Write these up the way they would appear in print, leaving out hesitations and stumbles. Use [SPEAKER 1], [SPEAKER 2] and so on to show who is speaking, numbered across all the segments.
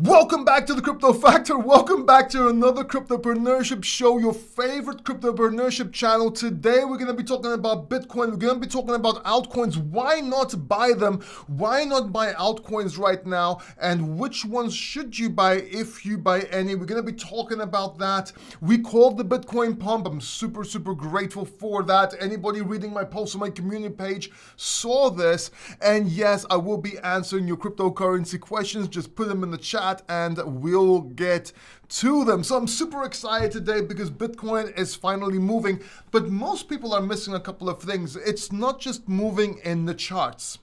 [SPEAKER 1] Welcome back to the Crypto Factor. Welcome back to another cryptopreneurship show, your favorite cryptopreneurship channel. Today we're going to be talking about Bitcoin. We're going to be talking about altcoins. Why not buy them? Why not buy altcoins right now? And which ones should you buy if you buy any? We're going to be talking about that. We called the Bitcoin pump. I'm super grateful for that. Anybody reading my post on my community page saw this. And yes, I will be answering your cryptocurrency questions. Just put them in the chat and we'll get to them. So I'm super excited today because Bitcoin is finally moving, but most people are missing a couple of things. It's not just moving in the charts.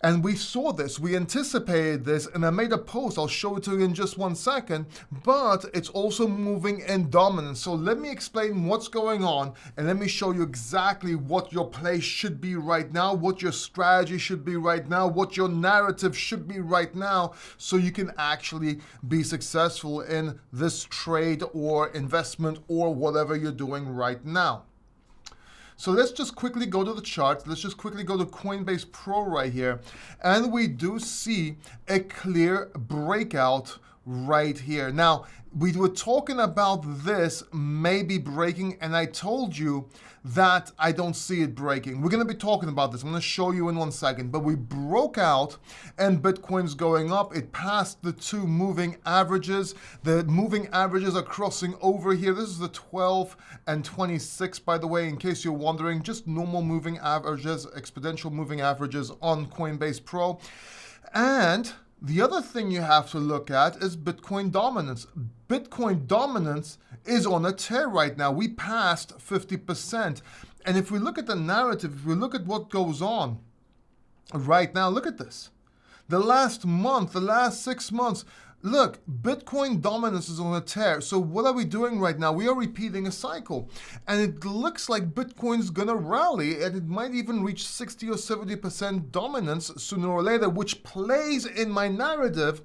[SPEAKER 1] And we saw this, we anticipated this, and I made a post, I'll show it to you in just 1 second, but it's also moving in dominance. So let me explain what's going on, and let me show you exactly what your play should be right now, what your strategy should be right now, what your narrative should be right now, so you can actually be successful in this trade or investment or whatever you're doing right now. So let's just quickly go to the chart. Let's just quickly go to Coinbase Pro right here. And we do see a clear breakout right here. Now, we were talking about this maybe breaking, and I told you that I don't see it breaking. We're going to be talking about this. I'm going to show you in 1 second. But we broke out, and Bitcoin's going up. It passed the two moving averages. The moving averages are crossing over here. This is the 12 and 26, by the way, in case you're wondering. Just normal moving averages, exponential moving averages on Coinbase Pro. And the other thing you have to look at is Bitcoin dominance. Bitcoin dominance is on a tear right now. We passed 50%. And if we look at the narrative, if we look at what goes on right now, look at this. The last month, the last 6 months, look, Bitcoin dominance is on a tear. So what are we doing right now? We are repeating a cycle. And it looks like Bitcoin's gonna rally, and it might even reach 60 or 70% dominance sooner or later, which plays in my narrative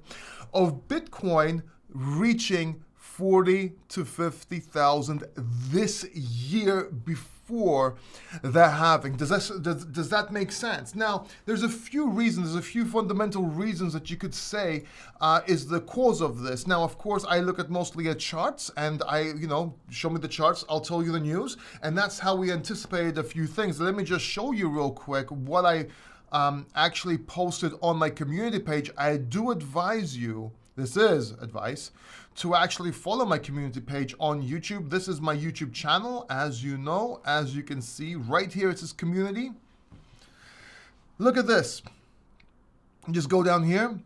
[SPEAKER 1] of Bitcoin reaching 40 to 50,000 this year before the halving. Does that make sense? Now, there's a few reasons, there's a few fundamental reasons that you could say is the cause of this. Now, of course, I look at mostly at charts, and show me the charts, I'll tell you the news, and that's how we anticipated a few things. Let me just show you real quick what I actually posted on my community page. I do advise you, this is advice, to actually follow my community page on YouTube. This is my YouTube channel, as you know, as you can see right here, it says community. Look at this. Just go down here.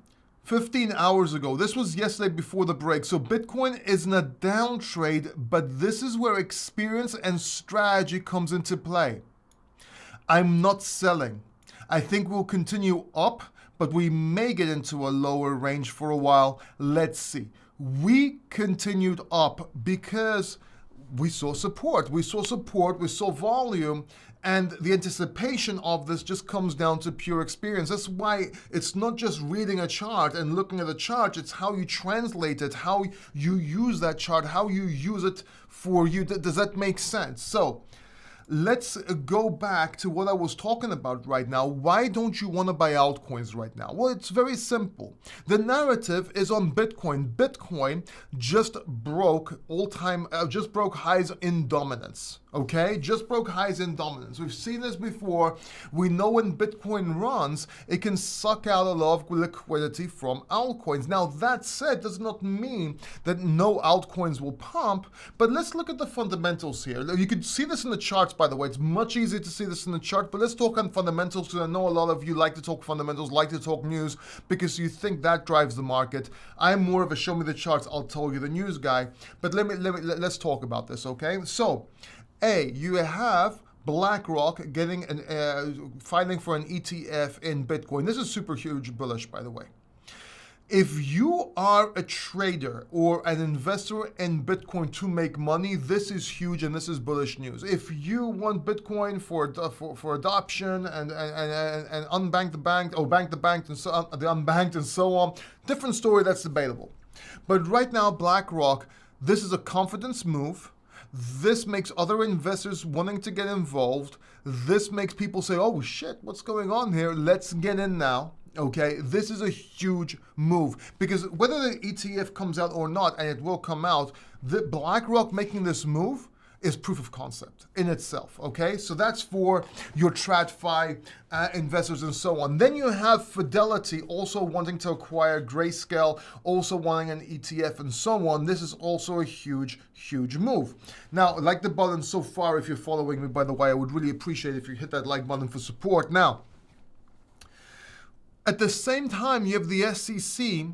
[SPEAKER 1] 15 hours ago, this was yesterday before the break. So Bitcoin is in a down trade, but this is where experience and strategy comes into play. I'm not selling. I think we'll continue up, but we may get into a lower range for a while. Let's see. We continued up because we saw support. We saw support, we saw volume, and the anticipation of this just comes down to pure experience. That's why it's not just reading a chart and looking at a chart, it's how you translate it, how you use that chart, how you use it for you. Does that make sense? So let's go back to what I was talking about right now. Why don't you want to buy altcoins right now? Well, it's very simple. The narrative is on Bitcoin. Bitcoin just broke just broke highs in dominance. Okay, just broke highs in dominance. We've seen this before. We know when Bitcoin runs, it can suck out a lot of liquidity from altcoins. Now, that said, does not mean that no altcoins will pump, but let's look at the fundamentals here. You can see this in the charts, by the way. It's much easier to see this in the chart, but let's talk on fundamentals, because I know a lot of you like to talk fundamentals, like to talk news, because you think that drives the market. I'm more of a show me the charts, I'll tell you the news guy, but let's talk about this, okay? So, you have BlackRock getting filing for an ETF in Bitcoin. This is super huge bullish, by the way. If you are a trader or an investor in Bitcoin to make money, this is huge and this is bullish news. If you want Bitcoin for adoption and unbank the bank, or bank the bank and so the unbanked and so on, different story, that's debatable. But right now, BlackRock, this is a confidence move. This makes other investors wanting to get involved. This makes people say, oh shit, what's going on here? Let's get in now. Okay, this is a huge move because whether the ETF comes out or not, and it will come out, the BlackRock making this move is proof of concept in itself, okay? So that's for your TradFi investors and so on. Then you have Fidelity also wanting to acquire Grayscale, also wanting an ETF and so on. This is also a huge, huge move. Now, like the button so far, if you're following me, by the way, I would really appreciate it if you hit that like button for support. Now, at the same time, you have the SEC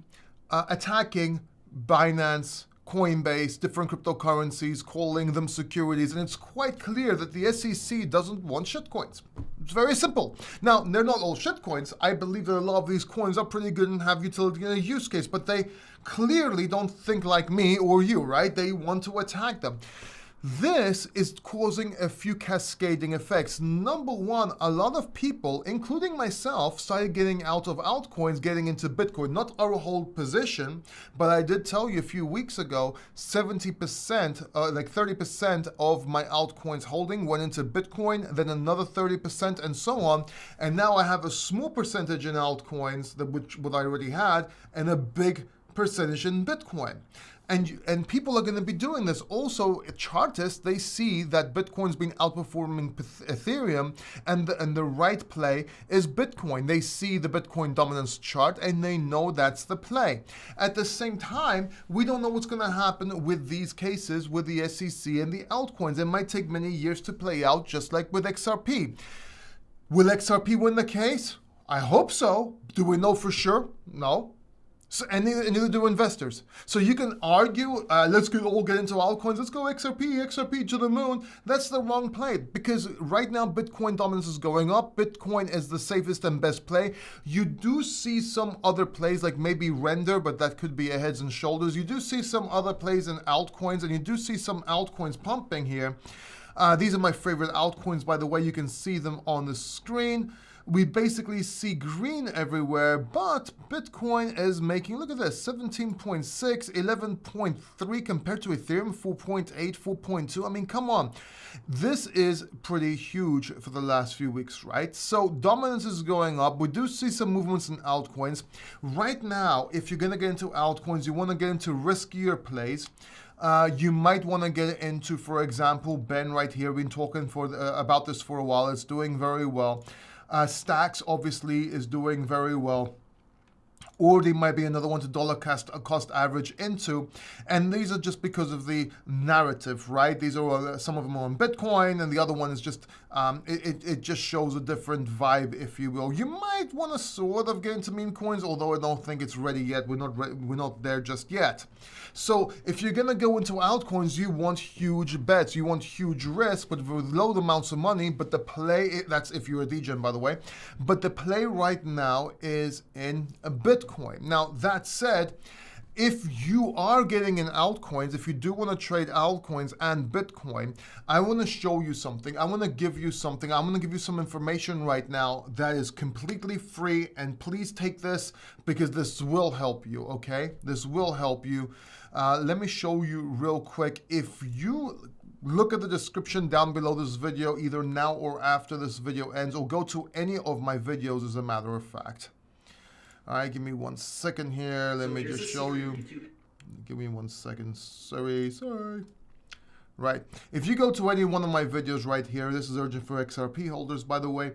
[SPEAKER 1] attacking Binance, Coinbase, different cryptocurrencies, calling them securities, and it's quite clear that the SEC doesn't want shitcoins. It's very simple. Now, they're not all shitcoins. I believe that a lot of these coins are pretty good and have utility and a use case, but they clearly don't think like me or you, right? They want to attack them. This is causing a few cascading effects. Number one, a lot of people, including myself, started getting out of altcoins, getting into Bitcoin. Not our whole position, but I did tell you a few weeks ago, 70%, like 30% of my altcoins holding went into Bitcoin, then another 30% and so on. And now I have a small percentage in altcoins, which what I already had, and a big percentage in Bitcoin. And people are going to be doing this. Also, chartists, they see that Bitcoin's been outperforming Ethereum, and the right play is Bitcoin. They see the Bitcoin dominance chart, and they know that's the play. At the same time, we don't know what's going to happen with these cases with the SEC and the altcoins. It might take many years to play out, just like with XRP. Will XRP win the case? I hope so. Do we know for sure? No. So, and neither do investors. So you can argue, let's all get into altcoins, let's go XRP to the moon. That's the wrong play because right now Bitcoin dominance is going up. Bitcoin is the safest and best play. You do see some other plays like maybe Render, but that could be a heads and shoulders. You do see some other plays in altcoins, and you do see some altcoins pumping here. These are my favorite altcoins, by the way. You can see them on the screen. We basically see green everywhere, but Bitcoin is making, look at this, 17.6, 11.3 compared to Ethereum, 4.8, 4.2. I mean, come on. This is pretty huge for the last few weeks, right? So dominance is going up. We do see some movements in altcoins. Right now, if you're going to get into altcoins, you want to get into riskier plays. You might want to get into, for example, Ben right here. We've been talking about this for a while. It's doing very well. Stacks obviously is doing very well. Or there might be another one to dollar cost average into. And these are just because of the narrative, right? These are some of them are on Bitcoin, and the other one is just, it just shows a different vibe, if you will. You might want to sort of get into meme coins, although I don't think it's ready yet. We're not there just yet. So if you're going to go into altcoins, you want huge bets. You want huge risk, but with low amounts of money. But the play, that's if you're a DJ, by the way. But the play right now is in a Bitcoin. Now, that said, if you are getting in altcoins, if you do want to trade altcoins and Bitcoin, I want to show you something. I want to give you something. I'm going to give you some information right now that is completely free. And please take this because this will help you, okay? This will help you. Let me show you real quick. If you look at the description down below this video, either now or after this video ends, or go to any of my videos as a matter of fact. All right, give me 1 second here. Let me just show you. Give me 1 second. Sorry. Right. If you go to any one of my videos right here, this is urgent for XRP holders, by the way.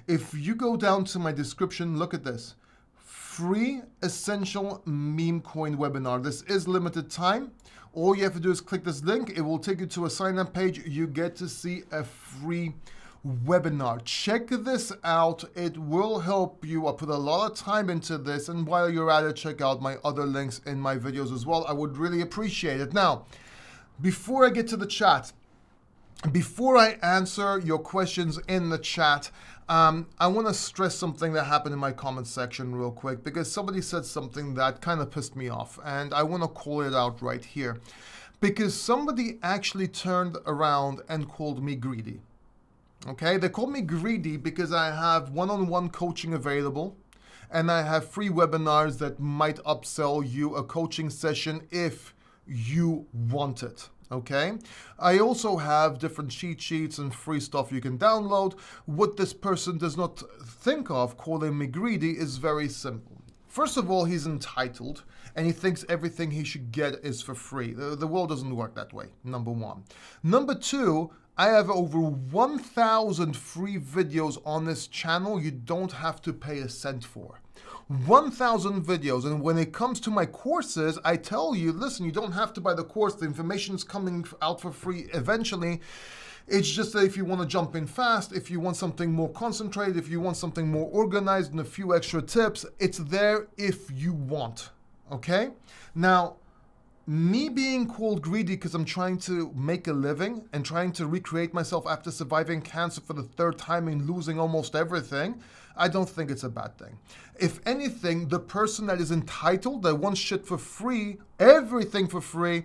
[SPEAKER 1] If you go down to my description, look at this. Free essential meme coin webinar. This is limited time. All you have to do is click this link. It will take you to a sign up page. You get to see a free webinar. Check this out. It will help you. I put a lot of time into this, and while you're at it, check out my other links in my videos as well. I would really appreciate it. Now, before I get to the chat, before I answer your questions in the chat, I want to stress something that happened in my comment section real quick, because somebody said something that kind of pissed me off, and I want to call it out right here, because somebody actually turned around and called me greedy. Okay, they call me greedy because I have one-on-one coaching available, and I have free webinars that might upsell you a coaching session if you want it. Okay, I also have different cheat sheets and free stuff you can download. What this person does not think of, calling me greedy, is very simple. First of all, he's entitled and he thinks everything he should get is for free. The world doesn't work that way, number one. Number two, I have over 1,000 free videos on this channel you don't have to pay a cent for. 1,000 videos, and when it comes to my courses, I tell you, listen, you don't have to buy the course. The information is coming out for free eventually. It's just that if you want to jump in fast, if you want something more concentrated, if you want something more organized and a few extra tips, it's there if you want, okay? Now, me being called greedy because I'm trying to make a living and trying to recreate myself after surviving cancer for the third time and losing almost everything, I don't think it's a bad thing. If anything, the person that is entitled, that wants shit for free, everything for free,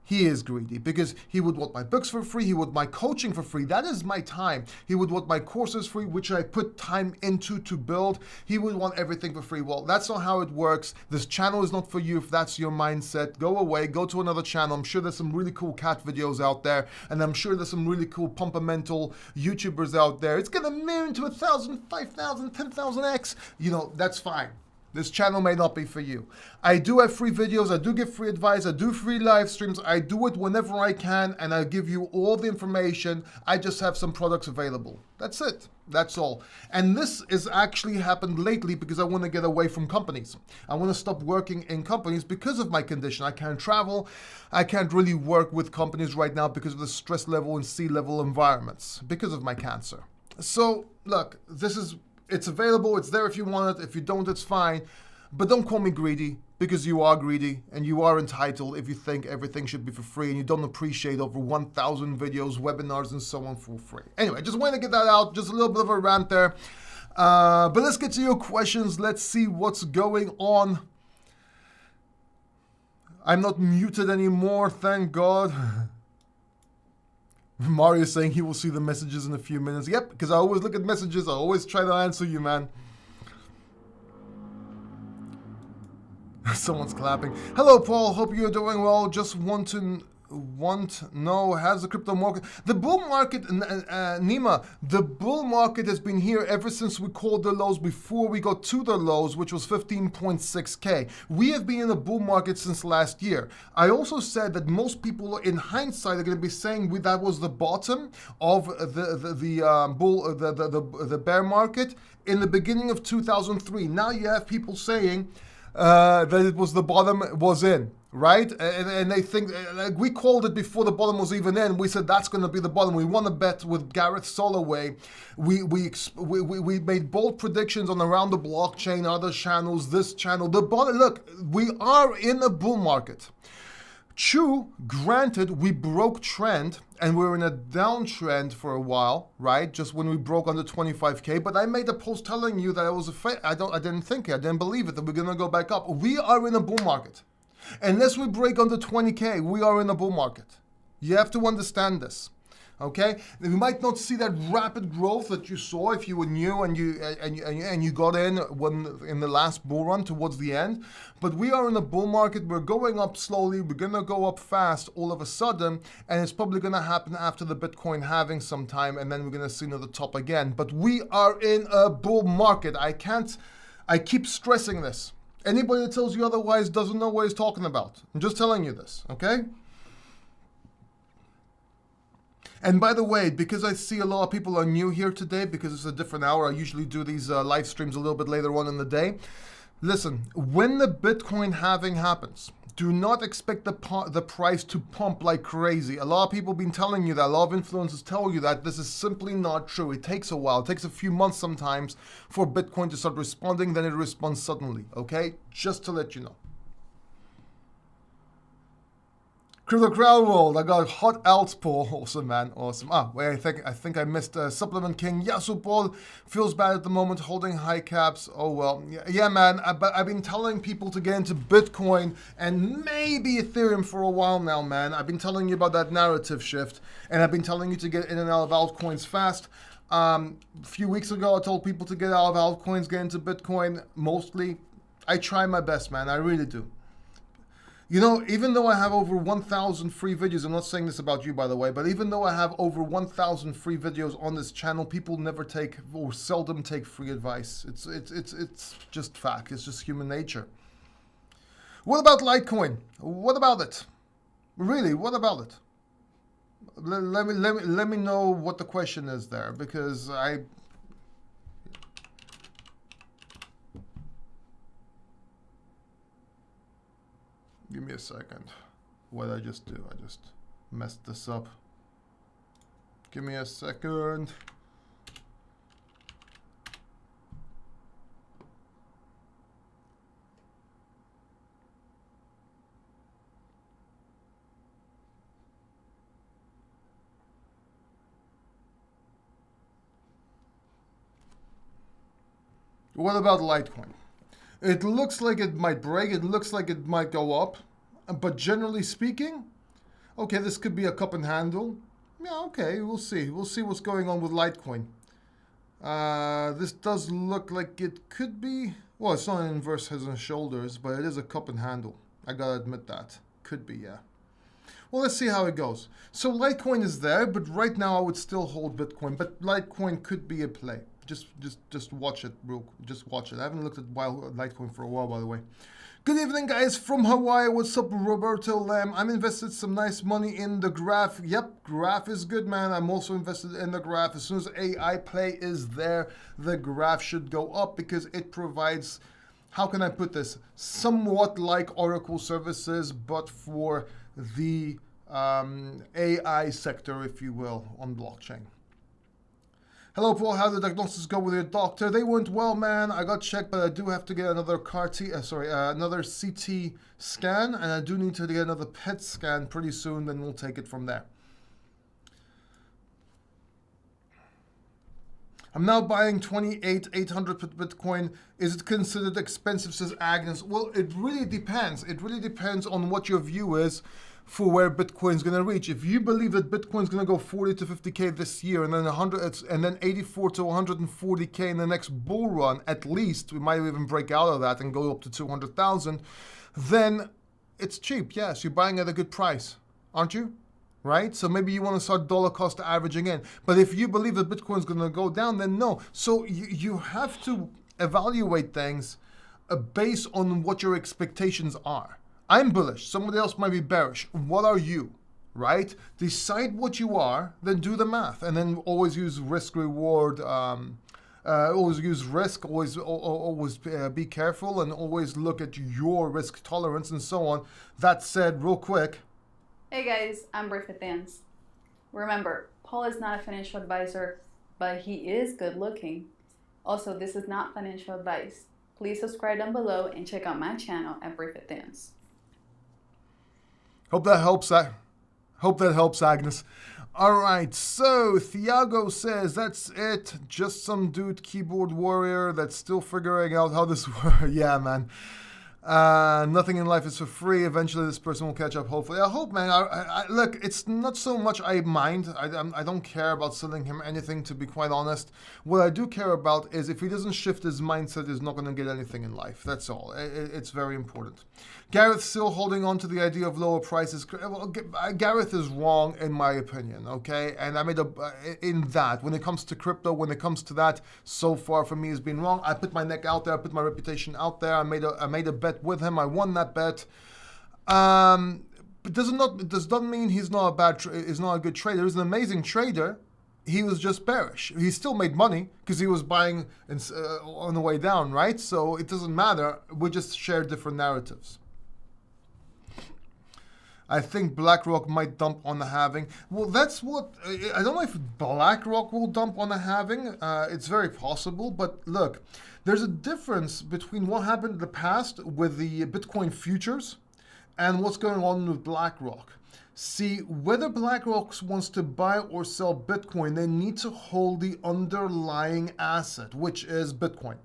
[SPEAKER 1] he is greedy because he would want my books for free, he would want my coaching for free. That is my time. He would want my courses free, which I put time into to build. He would want everything for free. Well, that's not how it works. This channel is not for you if that's your mindset. Go away, go to another channel. I'm sure there's some really cool cat videos out there, and I'm sure there's some really cool pumpamental YouTubers out there. It's gonna million to 1,000, 5,000, 10,000x. You know, that's fine. This channel may not be for you. I do have free videos, I do give free advice, I do free live streams, I do it whenever I can, and I give you all the information. I just have some products available. That's it. That's all. And this has actually happened lately because I want to get away from companies. I want to stop working in companies because of my condition. I can't travel. I can't really work with companies right now because of the stress level and sea-level environments, because of my cancer. So, look, it's available, it's there if you want it. If you don't, it's fine. But don't call me greedy, because you are greedy and you are entitled if you think everything should be for free and you don't appreciate over 1,000 videos, webinars, and so on for free. Anyway, just wanted to get that out. Just a little bit of a rant there. But let's get to your questions. Let's see what's going on. I'm not muted anymore, thank God. Mario saying he will see the messages in a few minutes. Yep, because I always look at messages. I always try to answer you, man. Someone's clapping. Hello, Paul. Hope you're doing well. Just want to know, has the crypto market, the bull market, Nima, the bull market has been here ever since we called the lows before we got to the lows, which was 15.6K. We have been in a bull market since last year. I also said that most people in hindsight are going to be saying that was the bottom of the bear market in the beginning of 2003. Now you have people saying that it was the bottom was in. Right? And they think, like, we called it before the bottom was even in. We said that's going to be the bottom. We won a bet with Gareth Soloway. We made bold predictions on Around the Blockchain, other channels, this channel. The bottom, look, we are in a bull market. True, granted, we broke trend and we're in a downtrend for a while, right? Just when we broke under 25K. But I made a post telling you that it was I didn't think it. I didn't believe it, that we're going to go back up. We are in a bull market. Unless we break under 20K, we are in a bull market. You have to understand this, okay? We might not see that rapid growth that you saw if you were new and you got in the last bull run towards the end, but we are in a bull market. We're going up slowly. We're gonna go up fast all of a sudden, and it's probably gonna happen after the Bitcoin halving sometime, and then we're gonna see another top again. But we are in a bull market. I keep stressing this. Anybody that tells you otherwise doesn't know what he's talking about. I'm just telling you this, okay? And by the way, because I see a lot of people are new here today, because it's a different hour, I usually do these live streams a little bit later on in the day. Listen, when the Bitcoin halving happens, do not expect the price to pump like crazy. A lot of people have been telling you that. A lot of influencers tell you that. This is simply not true. It takes a while. It takes a few months sometimes for Bitcoin to start responding. Then it responds suddenly, okay? Just to let you know. Crypto Crowd World, I got hot alts, Paul. Awesome, man. Awesome. Wait, I think I missed Supplement King. Yasu Paul feels bad at the moment, holding high caps. Oh, well. Yeah, man. But I've been telling people to get into Bitcoin and maybe Ethereum for a while now, man. I've been telling you about that narrative shift, and I've been telling you to get in and out of altcoins fast. A few weeks ago, I told people to get out of altcoins, get into Bitcoin mostly. I try my best, man. I really do. You know, even though I have over 1,000 free videos, I'm not saying this about you, by the way, but even though I have over 1,000 free videos on this channel, people never take or seldom take free advice. It's just fact. It's just human nature. What about Litecoin? What about it? Really, what about it? Let me know what the question is there, because give me a second. What did I just do? I just messed this up. Give me a second. What about Litecoin? It looks like it might break. It looks like it might go up. But generally speaking, okay, this could be a cup and handle. Yeah, okay, we'll see. We'll see what's going on with Litecoin. This does look like it could be... Well, it's not an inverse heads and shoulders, but it is a cup and handle. I gotta admit that. Could be, yeah. Well, let's see how it goes. So Litecoin is there, but right now I would still hold Bitcoin. But Litecoin could be a play. Just watch it, bro. Just watch it. I haven't looked at Litecoin for a while, by the way. Good evening, guys, from Hawaii. What's up, Roberto Lam? I'm invested some nice money in the graph. Yep, graph is good, man. I'm also invested in the graph. As soon as AI play is there, the graph should go up because it provides, how can I put this, somewhat like Oracle services, but for the AI sector, if you will, on blockchain. Hello, Paul. How did the diagnosis go with your doctor? They went well, man. I got checked, but I do have to get another another CT scan, and I do need to get another PET scan pretty soon. Then we'll take it from there. I'm now buying 28,800 Bitcoin. Is it considered expensive, says Agnes? Well, it really depends. It really depends on what your view is for where Bitcoin's going to reach. If you believe that Bitcoin's going to go 40 to 50K this year and then 100 and then 84 to 140K in the next bull run, at least, we might even break out of that and go up to 200,000, then it's cheap. Yes, you're buying at a good price, aren't you? Right? So maybe you want to start dollar cost averaging in. But if you believe that Bitcoin's going to go down, then no. So you have to evaluate things based on what your expectations are. I'm bullish. Somebody else might be bearish. What are you? Right? Decide what you are, then do the math, and then always use risk reward. Always use risk. Always be careful, and always look at your risk tolerance and so on. That said, real quick.
[SPEAKER 2] Hey guys, I'm Briefly Thans. Remember, Paul is not a financial advisor, but he is good looking. Also, this is not financial advice. Please subscribe down below and check out my channel at Briefly Thans.
[SPEAKER 1] Hope that helps, Agnes. All right, so Thiago says, that's it. Just some dude keyboard warrior that's still figuring out how this works. Yeah, man. Nothing in life is for free. Eventually this person will catch up, hopefully. I hope, man. Look, it's not so much I mind. I don't care about selling him anything, to be quite honest. What I do care about is if he doesn't shift his mindset, he's not going to get anything in life. That's all. It's very important. Gareth still holding on to the idea of lower prices. Well, Gareth is wrong in my opinion, okay? And I made in that, when it comes to crypto, when it comes to that, so far for me has been wrong. I put my neck out there. I put my reputation out there. I made a bet with him. I won that bet. But does not mean he's not a good trader. He's an amazing trader. He was just bearish. He still made money because he was buying on the way down, right? So it doesn't matter. We just share different narratives. I think BlackRock might dump on the halving. Well, that's what... I don't know if BlackRock will dump on the halving. It's very possible. But look, there's a difference between what happened in the past with the Bitcoin futures and what's going on with BlackRock. See, whether BlackRock wants to buy or sell Bitcoin, they need to hold the underlying asset, which is Bitcoin.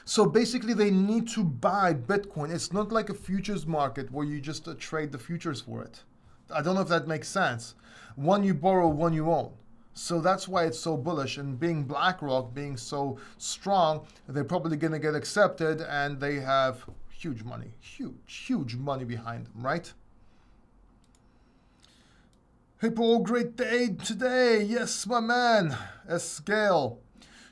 [SPEAKER 1] So basically, they need to buy Bitcoin. It's not like a futures market where you just trade the futures for it. I don't know if that makes sense. One you borrow, one you own. So that's why it's so bullish. And being BlackRock, being so strong, they're probably going to get accepted, and they have Huge money. Huge money behind them, right? Hey Paul, great day today. Yes, my man. Scale.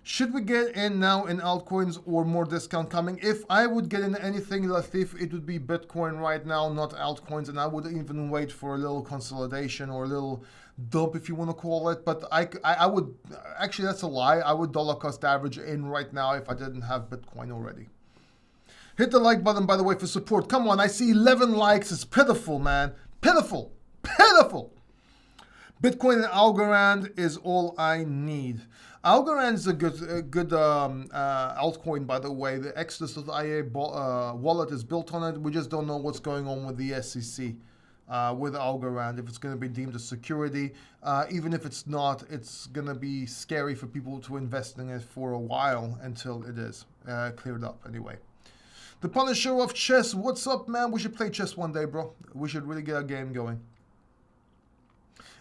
[SPEAKER 1] Should we get in now in altcoins or more discount coming? If I would get in anything, Latif, it would be Bitcoin right now, not altcoins. And I would even wait for a little consolidation or a little dump, if you want to call it. But I would, actually that's a lie. I would dollar cost average in right now if I didn't have Bitcoin already. Hit the like button, by the way, for support. Come on, I see 11 likes. It's pitiful, man. Pitiful. Bitcoin and Algorand is all I need. Algorand is a good altcoin, by the way. The Exodus.ia wallet is built on it. We just don't know what's going on with the SEC with Algorand, if it's going to be deemed a security. Even if it's not, it's going to be scary for people to invest in it for a while until it is cleared up anyway. The Punisher of chess, what's up, man? We should play chess one day, bro. We should really get a game going.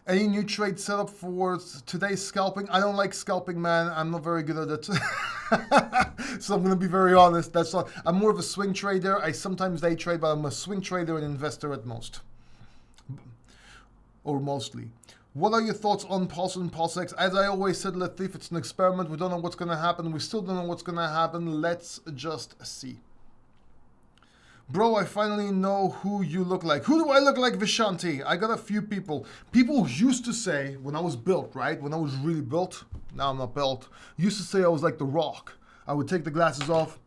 [SPEAKER 1] Any new trade setup for today's scalping? I don't like scalping, man. I'm not very good at it. So I'm going to be very honest. That's not, I'm more of a swing trader. I sometimes day trade, but I'm a swing trader and investor at most. Or mostly. What are your thoughts on Pulse and PulseX? As I always said, Latif, it's an experiment. We don't know what's going to happen. We still don't know what's going to happen. Let's just see. Bro, I finally know who you look like. Who do I look like, Vishanti? I got a few people. People used to say, when I was built, right? When I was really built, now I'm not built, used to say I was like The Rock. I would take the glasses off,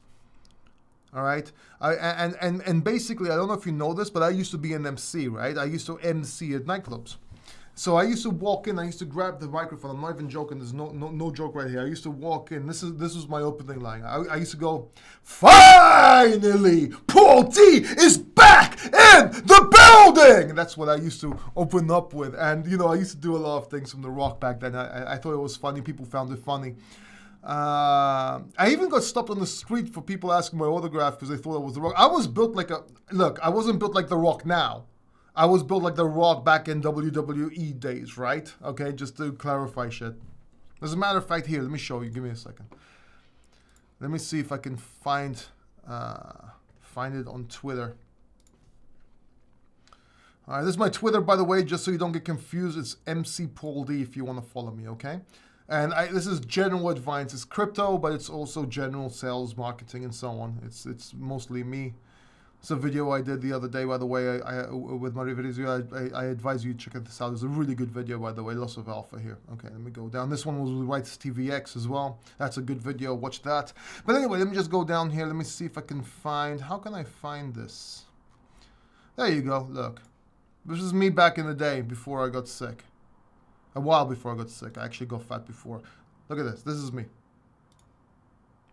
[SPEAKER 1] all right? And basically, I don't know if you know this, but I used to be an MC, right? I used to MC at nightclubs. So I used to walk in, I used to grab the microphone. I'm not even joking, there's no joke right here. I used to walk in, this was my opening line. I used to go, finally, Paul D is back in the building! That's what I used to open up with. And, you know, I used to do a lot of things from The Rock back then. I thought it was funny, people found it funny. I even got stopped on the street for people asking my autograph because they thought I was The Rock. I was built like a, look, I wasn't built like The Rock now. I was built like The Rock back in WWE days, right? Okay, just to clarify shit. As a matter of fact, here, let me show you. Give me a second. Let me see if I can find it on Twitter. All right, this is my Twitter, by the way, just so you don't get confused. It's MC Paul D if you want to follow me, okay? And this is general advice. It's crypto, but it's also general sales, marketing, and so on. It's mostly me. It's a video I did the other day, by the way, with my videos. I advise you to check this out. It's a really good video, by the way. Lots of alpha here. Okay, let me go down. This one was with Rights TVX as well. That's a good video. Watch that. But anyway, let me just go down here. Let me see if I can find... How can I find this? There you go. Look. This is me back in the day before I got sick. A while before I got sick. I actually got fat before. Look at this. This is me.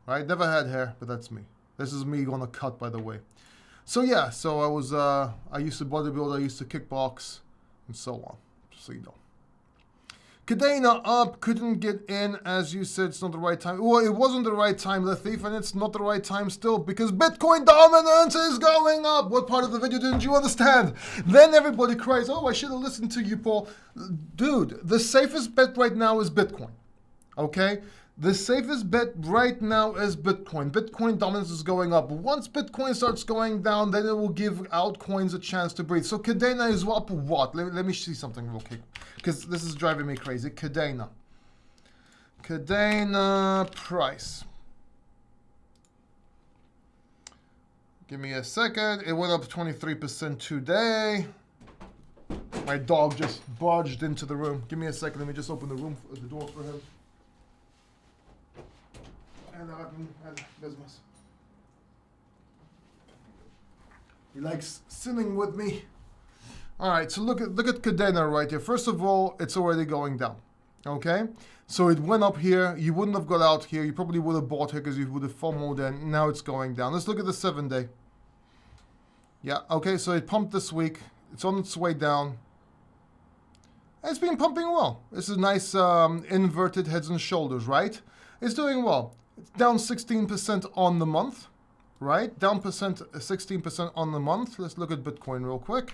[SPEAKER 1] Right? Never had hair, but that's me. This is me on a cut, by the way. So yeah, so I was, I used to bodybuild, I used to kickbox, and so on, just so you know. Cadena up, couldn't get in, as you said, it's not the right time. Well, it wasn't the right time, Latif, and it's not the right time still, because Bitcoin dominance is going up. What part of the video didn't you understand? Then everybody cries, oh, I should have listened to you, Paul. Dude, the safest bet right now is Bitcoin, okay? The safest bet right now is Bitcoin. Bitcoin dominance is going up. Once Bitcoin starts going down, then it will give altcoins a chance to breathe. So Cadena is up what? Let me see something real quick, because this is driving me crazy. Cadena price. Give me a second. It went up 23% today. My dog just barged into the room. Give me a second. Let me just open the door for him. And business. He likes sitting with me. All right, so look at Cadena right here. First of all, it's already going down. Okay, so it went up here. You wouldn't have got out here. You probably would have bought here because you would have FOMO'd in. Now it's going down. Let's look at the 7-day. Yeah. Okay, so it pumped this week. It's on its way down. It's been pumping well. This is nice inverted heads and shoulders, right? It's doing well. It's down 16% on the month, right? Down 16% on the month. Let's look at Bitcoin real quick.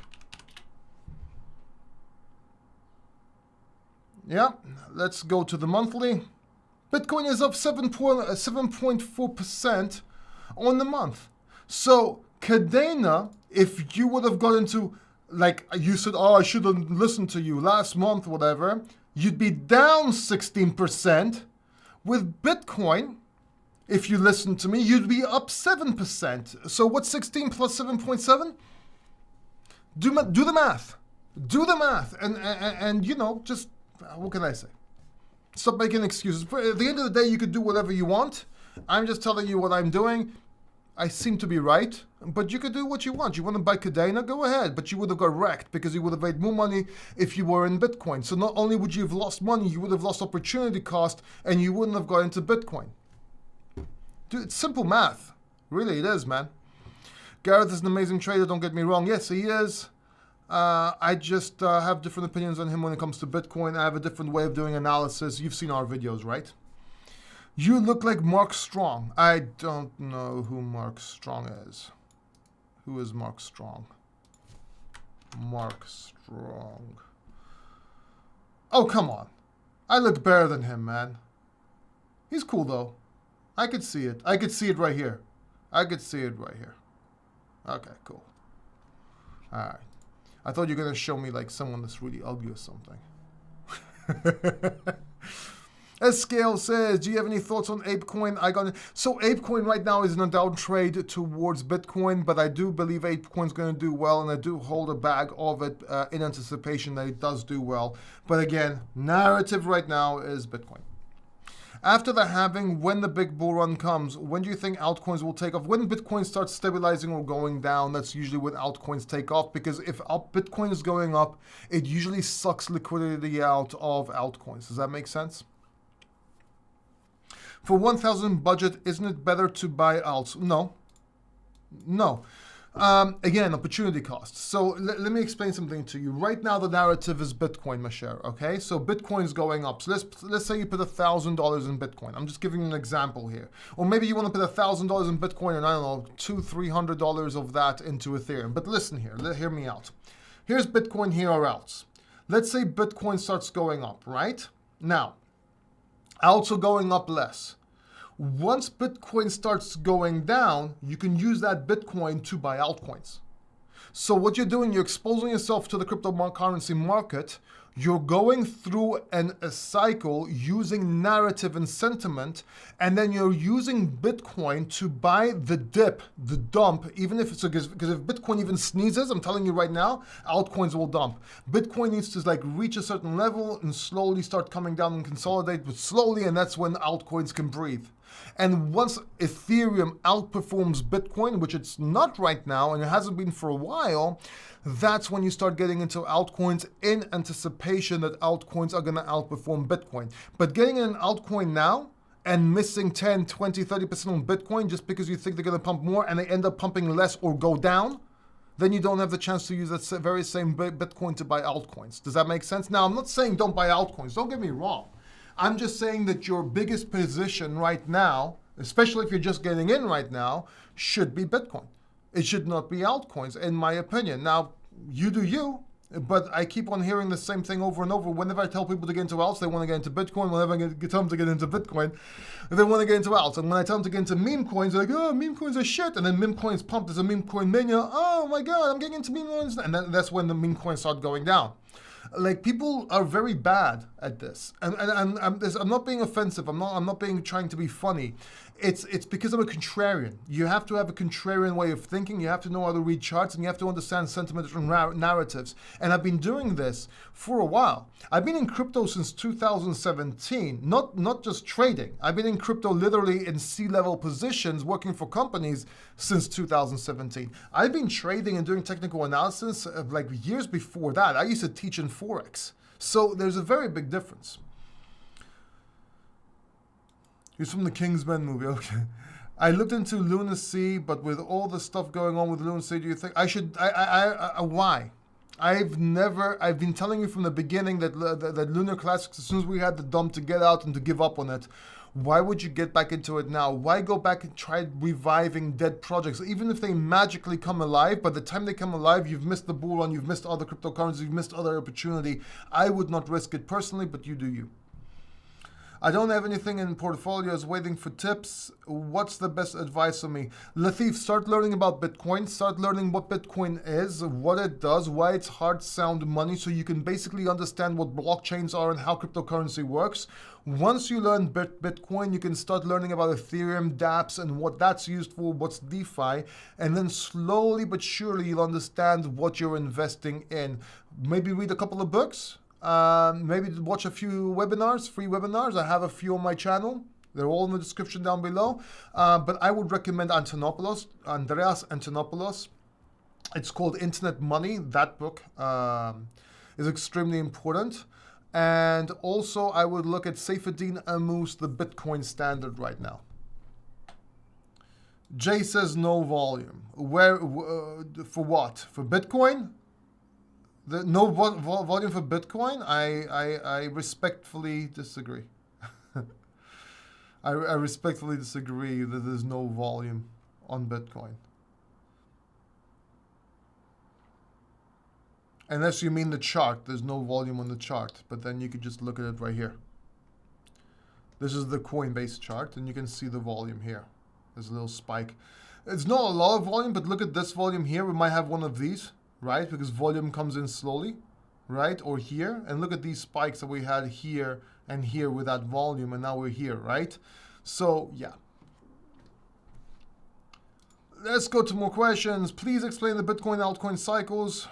[SPEAKER 1] Yeah, let's go to the monthly. Bitcoin is up 7.4% on the month. So Cadena, if you would have got into, like you said, oh, I should have listened to you last month, whatever, you'd be down 16%. With Bitcoin, if you listen to me, you'd be up 7%. So what's 16 plus 7.7? Do the math. Do the math. And you know, just, what can I say? Stop making excuses. At the end of the day, you could do whatever you want. I'm just telling you what I'm doing. I seem to be right, but you could do what you want. You want to buy Cadena? Go ahead, but you would have got wrecked because you would have made more money if you were in Bitcoin. So not only would you have lost money, you would have lost opportunity cost, and you wouldn't have got into Bitcoin. Dude, it's simple math. Really, it is, man. Gareth is an amazing trader, don't get me wrong. Yes, he is. I just have different opinions on him when it comes to Bitcoin. I have a different way of doing analysis. You've seen our videos, right? You look like Mark Strong. I don't know who Mark Strong is. Who is Mark Strong? Mark Strong. Oh, come on. I look better than him, man. He's cool, though. I could see it. I could see it right here. I could see it right here. Okay, cool. All right. I thought you were going to show me like someone that's really ugly or something. As Scale says, do you have any thoughts on ApeCoin? So ApeCoin right now is in a downtrade towards Bitcoin, but I do believe ApeCoin's going to do well, and I do hold a bag of it in anticipation that it does do well. But again, narrative right now is Bitcoin. After the halving, when the big bull run comes, when do you think altcoins will take off? When Bitcoin starts stabilizing or going down, that's usually when altcoins take off, because if Bitcoin is going up, it usually sucks liquidity out of altcoins. Does that make sense? For 1,000 budget, isn't it better to buy alts? No. No. Again, opportunity cost. So let me explain something to you. Right now, the narrative is Bitcoin, my share. Okay, so Bitcoin's going up. So let's say you put $1,000 in Bitcoin. I'm just giving you an example here. Or maybe you want to put $1,000 in Bitcoin, and I don't know, $200-300 of that into Ethereum. But listen here, hear me out. Here's Bitcoin, here are alts. Let's say Bitcoin starts going up, right? Now, alts are going up less. Once Bitcoin starts going down, you can use that Bitcoin to buy altcoins. So what you're doing, you're exposing yourself to the cryptocurrency market. You're going through a cycle using narrative and sentiment, and then you're using Bitcoin to buy the dip, the dump, even if it's because if Bitcoin even sneezes, I'm telling you right now, altcoins will dump. Bitcoin needs to like reach a certain level and slowly start coming down and consolidate, but slowly, and that's when altcoins can breathe. And once Ethereum outperforms Bitcoin, which it's not right now, and it hasn't been for a while, that's when you start getting into altcoins in anticipation that altcoins are going to outperform Bitcoin. But getting in an altcoin now and missing 10, 20, 30% on Bitcoin just because you think they're going to pump more and they end up pumping less or go down, then you don't have the chance to use that very same Bitcoin to buy altcoins. Does that make sense? Now, I'm not saying don't buy altcoins. Don't get me wrong. I'm just saying that your biggest position right now, especially if you're just getting in right now, should be Bitcoin. It should not be altcoins, in my opinion. Now, you do you, but I keep on hearing the same thing over and over. Whenever I tell people to get into alts, they want to get into Bitcoin. Whenever I tell them to get into Bitcoin, they want to get into alts. And when I tell them to get into meme coins, they're like, oh, meme coins are shit. And then meme coins pump. There's a meme coin mania. Oh my God, I'm getting into meme coins. And then that's when the meme coins start going down. Like, people are very bad at this, and I'm not being offensive. I'm not trying to be funny. It's because I'm a contrarian. You have to have a contrarian way of thinking. You have to know how to read charts, and you have to understand sentiment and narratives. And I've been doing this for a while. I've been in crypto since 2017. Not just trading. I've been in crypto literally in C-level positions, working for companies since 2017. I've been trading and doing technical analysis like years before that. I used to teach in Forex. So there's a very big difference. He's from the Kingsman movie. Okay. I looked into Lunar Sea, but with all the stuff going on with Lunar Sea, do you think I should? Why? I've been telling you from the beginning that Lunar Classics, as soon as we had the dump to get out and to give up on it, why would you get back into it now? Why go back and try reviving dead projects? Even if they magically come alive, by the time they come alive, you've missed the bull run, you've missed other cryptocurrencies, you've missed other opportunity. I would not risk it personally, but you do you. I don't have anything in portfolios, waiting for tips. What's the best advice for me? Latif, start learning about Bitcoin. Start learning what Bitcoin is, what it does, why it's hard sound money, so you can basically understand what blockchains are and how cryptocurrency works. Once you learn Bitcoin, you can start learning about Ethereum, dApps, and what that's used for, what's DeFi, and then slowly but surely you'll understand what you're investing in. Maybe read a couple of books. Maybe watch a few webinars, free webinars. I have a few on my channel. They're all in the description down below. But I would recommend Andreas Antonopoulos. It's called Internet Money. That book is extremely important. And also I would look at Saifedean Ammous, the Bitcoin Standard right now. Jay says no volume. Where for what? For Bitcoin? No volume for Bitcoin? I respectfully disagree. I respectfully disagree that there's no volume on Bitcoin. Unless you mean the chart, there's no volume on the chart, but then you could just look at it right here. This is the Coinbase chart, and you can see the volume here. There's a little spike. It's not a lot of volume, but look at this volume here. We might have one of these, right? Because volume comes in slowly, right? Or here. And look at these spikes that we had here and here with that volume, and now we're here, right? So, yeah. Let's go to more questions. Please explain the Bitcoin altcoin cycles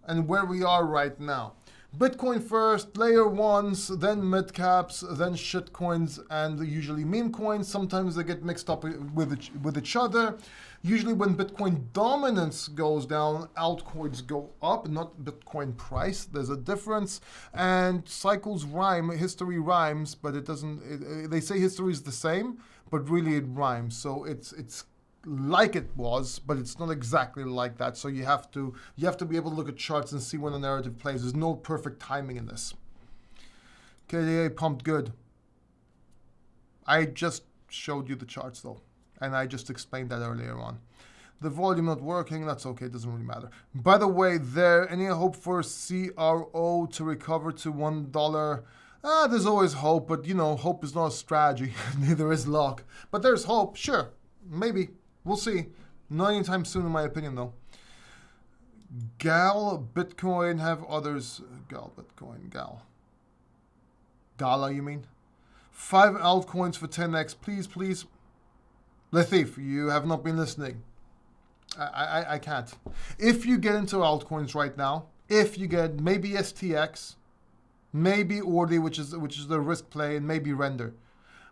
[SPEAKER 1] and where we are right now. Bitcoin first, layer ones, then mid caps, then shit coins, and usually meme coins. Sometimes they get mixed up with each other. Usually when Bitcoin dominance goes down, altcoins go up, not Bitcoin price. There's a difference. And cycles rhyme, history rhymes, but it doesn't, they say history is the same, but really it rhymes. So it's like it was, but it's not exactly like that. So you have to be able to look at charts and see when the narrative plays. There's no perfect timing in this. KDA pumped good. I just showed you the charts though, and I just explained that earlier on. The volume not working, that's okay, it doesn't really matter. By the way, there any hope for CRO to recover to $1? There's always hope, but you know, hope is not a strategy. Neither is luck. But there's hope, sure, maybe. We'll see. Not anytime soon, in my opinion, though. Gal, Bitcoin, have others. Gal, Bitcoin, Gal. Gala, you mean? 5 altcoins for 10x, please, please. Latif, you have not been listening. I can't. If you get into altcoins right now, if you get maybe STX, maybe Ordi, which is the risk play, and maybe Render.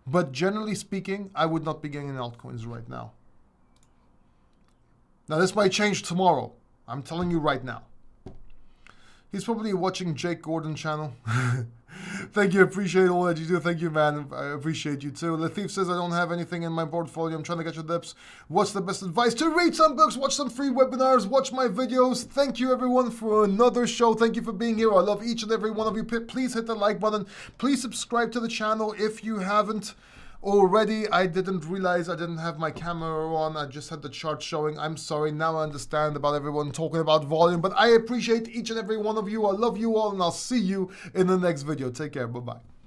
[SPEAKER 1] But generally speaking, I would not be getting in altcoins right now. Now, this might change tomorrow. I'm telling you right now. He's probably watching Jake Gordon channel. Thank you. Appreciate all that you do. Thank you, man. I appreciate you too. Latif says, I don't have anything in my portfolio. I'm trying to get your dips. What's the best advice? To read some books, watch some free webinars, watch my videos. Thank you, everyone, for another show. Thank you for being here. I love each and every one of you. Please hit the like button. Please subscribe to the channel if you haven't already. I didn't realize I didn't have my camera on. I just had the chart showing. I'm sorry. Now I understand about everyone talking about volume, but I appreciate each and every one of you. I love you all, and I'll see you in the next video. Take care. Bye-bye.